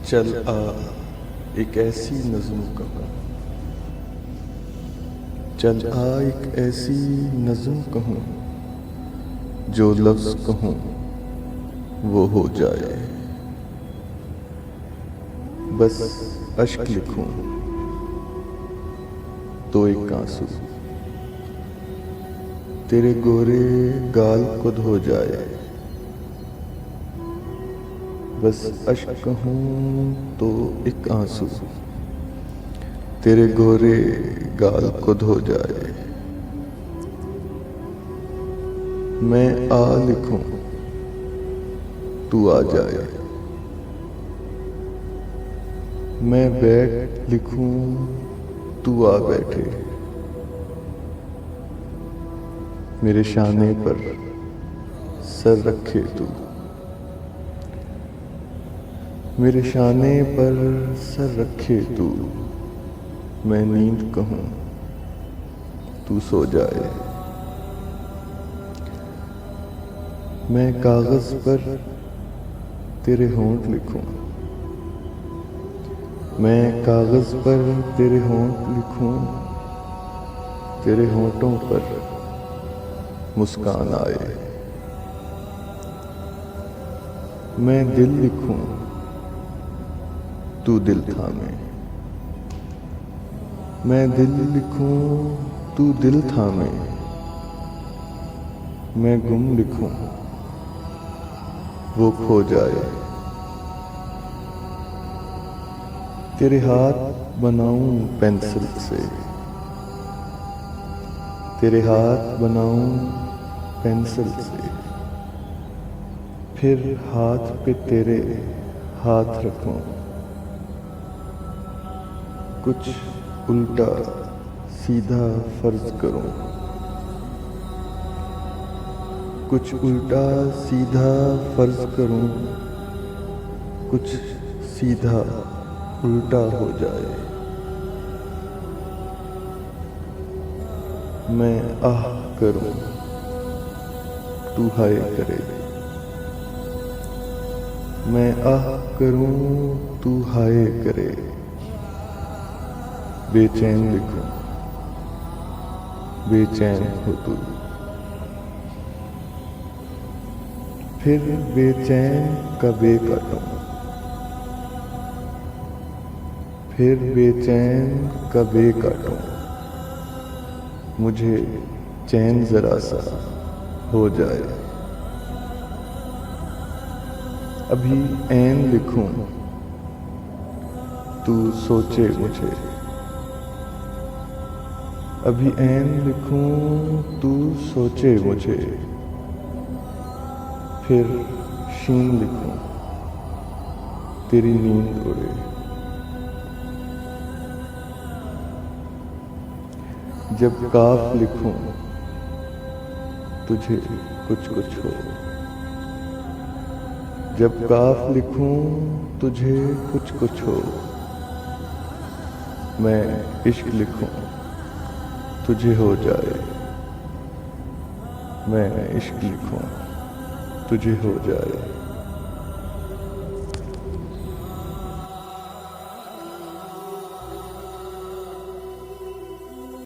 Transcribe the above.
चल आ एक ऐसी नज़्म कहूँ, चल आ एक ऐसी नज़्म कहूँ, जो लफ्ज़ कहूँ वो हो जाए। बस अश्क लिखूं तो एक आंसू तेरे गोरे गाल को धो जाए। बस अश्क कहूँ तो एक आंसू तेरे गोरे गाल को धो जाए। मैं आ लिखूं तू आ जाए, मैं बैठ लिखूं तू आ बैठे। मेरे शाने पर सर रखे तू, मेरे शाने पर सर रखे तू। मैं नींद कहूँ तू सो जाए। मैं कागज पर तेरे होंठ लिखूं, मैं कागज पर तेरे होंठ लिखूं। तेरे होंठों पर मुस्कान आए। मैं दिल लिखूं तू दिल थामे, मैं दिल लिखूं तू दिल थामे। मैं गुम लिखूं वो खो जाए। तेरे हाथ बनाऊं पेंसिल से, तेरे हाथ बनाऊं पेंसिल से। फिर हाथ पे तेरे हाथ रखूं, कुछ उल्टा सीधा फर्ज करूं, कुछ उल्टा सीधा फर्ज करूं। कुछ सीधा उल्टा हो जाए। मैं आह करूं तू हाय करे, मैं आह करूं तू हाय करे। बेचैन लिखूं बेचैन हो तू, फिर बेचैन का बे काटूं, फिर बेचैन का बे काटूं। मुझे चैन जरा सा हो जाए। अभी ऐन लिखूं तू सोचे मुझे, अभी ऐन लिखूं तू सोचे मुझे। फिर शीन लिखूं तेरी नींद उड़े। जब काफ लिखूं तुझे कुछ कुछ हो, जब काफ लिखूं तुझे कुछ कुछ हो। मैं इश्क लिखूं तुझे हो जाए, मैं इश्क लिखूं तुझे हो जाए।